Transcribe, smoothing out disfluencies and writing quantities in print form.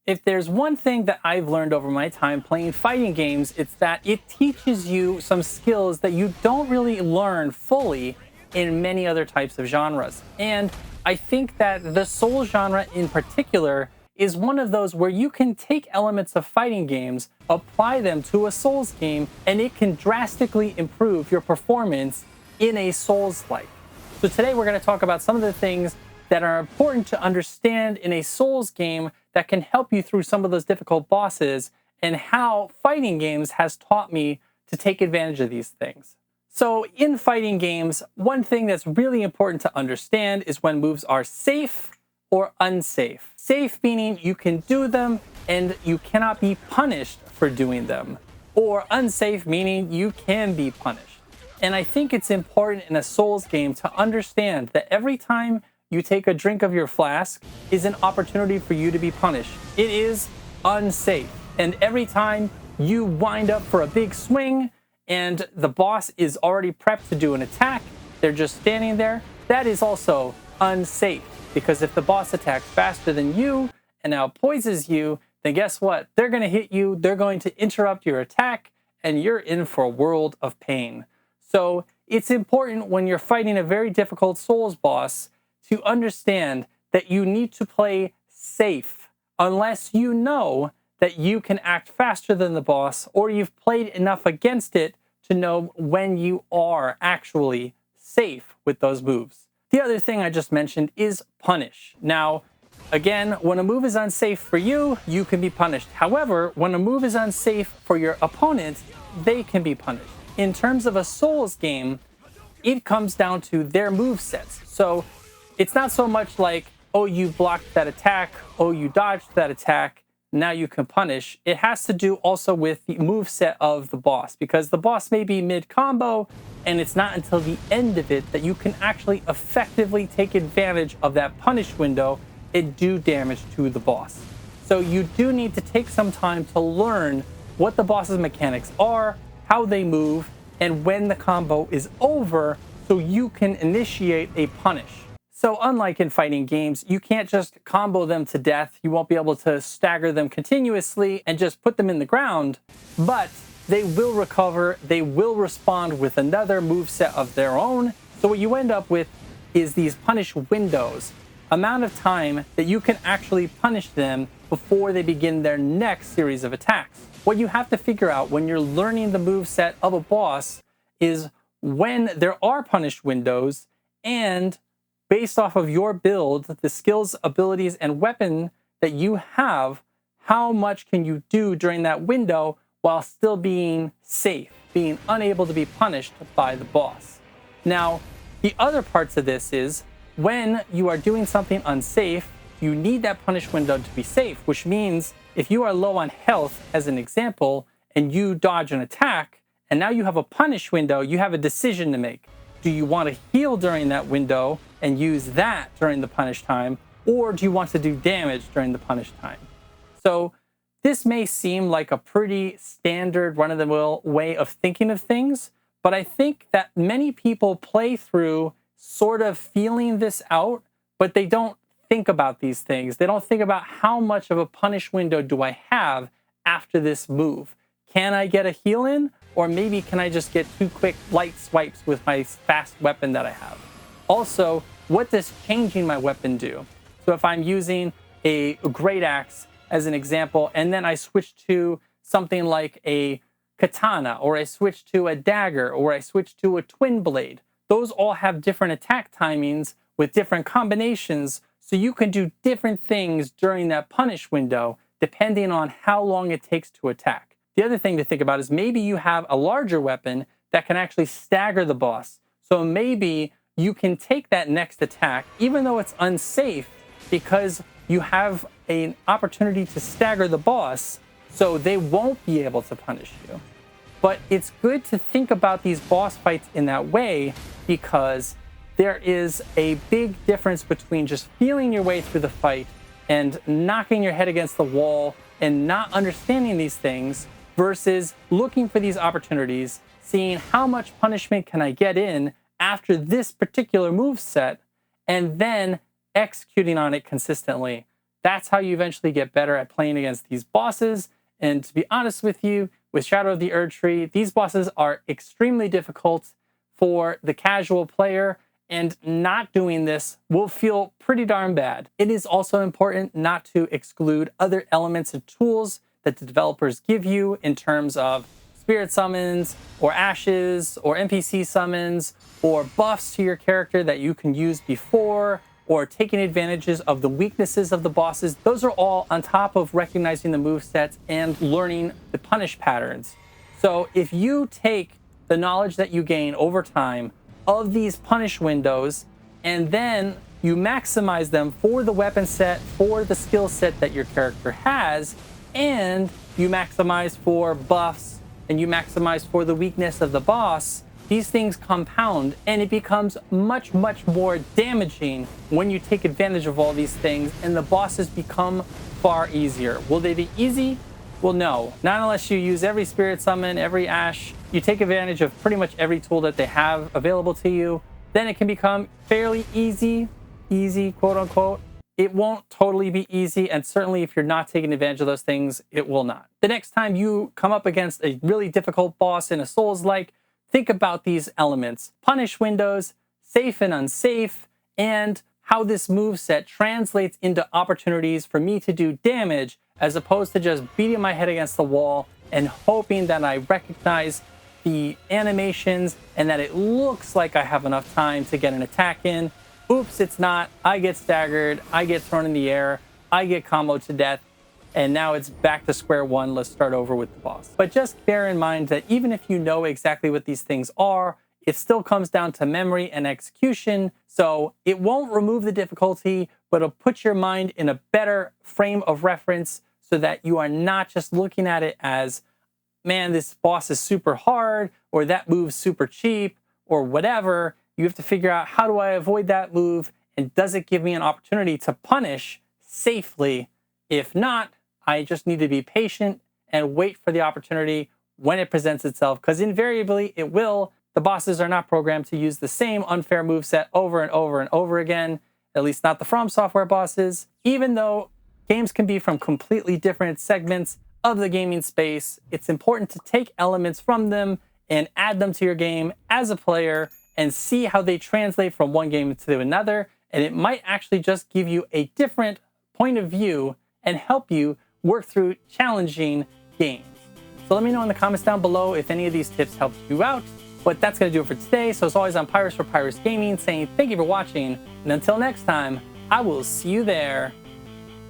If there's one thing that I've learned over my time playing fighting games, it's that it teaches you some skills that you don't really learn fully in many other types of genres. And I think that the Souls genre in particular is one of those where you can take elements of fighting games, apply them to a Souls game, and it can drastically improve your performance in a Souls-like. So today we're going to talk about some of the things that are important to understand in a Souls game that can help you through some of those difficult bosses, and how fighting games has taught me to take advantage of these things. So in fighting games, one thing that's really important to understand is when moves are safe or unsafe. Safe meaning you can do them and you cannot be punished for doing them, or unsafe meaning you can be punished. And I think it's important in a Souls game to understand that every time you take a drink of your flask is an opportunity for you to be punished. It is unsafe. And every time you wind up for a big swing and the boss is already prepped to do an attack, they're just standing there, that is also unsafe. Because if the boss attacks faster than you and outpoises you, then guess what? They're going to hit you, they're going to interrupt your attack, and you're in for a world of pain. So it's important when you're fighting a very difficult Souls boss to understand that you need to play safe unless you know that you can act faster than the boss, or you've played enough against it to know when you are actually safe with those moves. The other thing I just mentioned is punish. Now, again, when a move is unsafe for you, you can be punished. However, when a move is unsafe for your opponent, they can be punished. In terms of a Souls game, it comes down to their move sets. So it's not so much like, oh, you blocked that attack, oh, you dodged that attack, now you can punish. It has to do also with the move set of the boss, because the boss may be mid-combo, and it's not until the end of it that you can actually effectively take advantage of that punish window and do damage to the boss. So you do need to take some time to learn what the boss's mechanics are, how they move, and when the combo is over, so you can initiate a punish. So unlike in fighting games, you can't just combo them to death. You won't be able to stagger them continuously and just put them in the ground, but they will recover, they will respond with another moveset of their own. So what you end up with is these punish windows, amount of time that you can actually punish them before they begin their next series of attacks. What you have to figure out when you're learning the moveset of a boss is when there are punish windows, and based off of your build, the skills, abilities, and weapon that you have, how much can you do during that window while still being safe, being unable to be punished by the boss. Now, the other parts of this is when you are doing something unsafe, you need that punish window to be safe, which means if you are low on health, as an example, and you dodge an attack, and now you have a punish window, you have a decision to make. Do you want to heal during that window and use that during the punish time, or do you want to do damage during the punish time? So this may seem like a pretty standard run-of-the-mill way of thinking of things, but I think that many people play through sort of feeling this out, but they don't think about these things. They don't think about how much of a punish window do I have after this move. Can I get a heal in? Or maybe can I just get 2 quick light swipes with my fast weapon that I have? Also, what does changing my weapon do? So if I'm using a great axe as an example, and then I switch to something like a katana, or I switch to a dagger, or I switch to a twin blade, those all have different attack timings with different combinations, so you can do different things during that punish window depending on how long it takes to attack. The other thing to think about is maybe you have a larger weapon that can actually stagger the boss. So maybe you can take that next attack, even though it's unsafe, because you have an opportunity to stagger the boss, so they won't be able to punish you. But it's good to think about these boss fights in that way, because there is a big difference between just feeling your way through the fight and knocking your head against the wall and not understanding these things, versus looking for these opportunities, seeing how much punishment can I get in after this particular move set, and then executing on it consistently. That's how you eventually get better at playing against these bosses. And to be honest with you, with Shadow of the Erdtree, these bosses are extremely difficult for the casual player, and not doing this will feel pretty darn bad. It is also important not to exclude other elements and tools that the developers give you in terms of spirit summons, or ashes, or NPC summons, or buffs to your character that you can use before, or taking advantages of the weaknesses of the bosses. Those are all on top of recognizing the movesets and learning the punish patterns. So if you take the knowledge that you gain over time of these punish windows, and then you maximize them for the weapon set, for the skill set that your character has, and you maximize for buffs, and you maximize for the weakness of the boss, these things compound, and it becomes much, much more damaging when you take advantage of all these things, and the bosses become far easier. Will they be easy? Well, no. Not unless you use every spirit summon, every ash. You take advantage of pretty much every tool that they have available to you. Then it can become fairly easy, quote unquote. It won't totally be easy, and certainly if you're not taking advantage of those things, it will not. The next time you come up against a really difficult boss in a Souls-like, think about these elements: punish windows, safe and unsafe, and how this moveset translates into opportunities for me to do damage, as opposed to just beating my head against the wall and hoping that I recognize the animations and that it looks like I have enough time to get an attack in. Oops, it's not. I get staggered, I get thrown in the air, I get comboed to death, and now it's back to square one. Let's start over with the boss. But just bear in mind that even if you know exactly what these things are, it still comes down to memory and execution. So it won't remove the difficulty, but it'll put your mind in a better frame of reference so that you are not just looking at it as, man, this boss is super hard, or that move's super cheap, or whatever. You have to figure out, how do I avoid that move? And does it give me an opportunity to punish safely? If not, I just need to be patient and wait for the opportunity when it presents itself, because invariably it will. The bosses are not programmed to use the same unfair moveset over and over and over again, at least not the From Software bosses. Even though games can be from completely different segments of the gaming space, it's important to take elements from them and add them to your game as a player and see how they translate from one game to another. And it might actually just give you a different point of view and help you work through challenging games. So let me know in the comments down below if any of these tips helped you out. But that's going to do it for today. So as always, I'm Pyrus for Pyrus Gaming, saying thank you for watching. And until next time, I will see you there.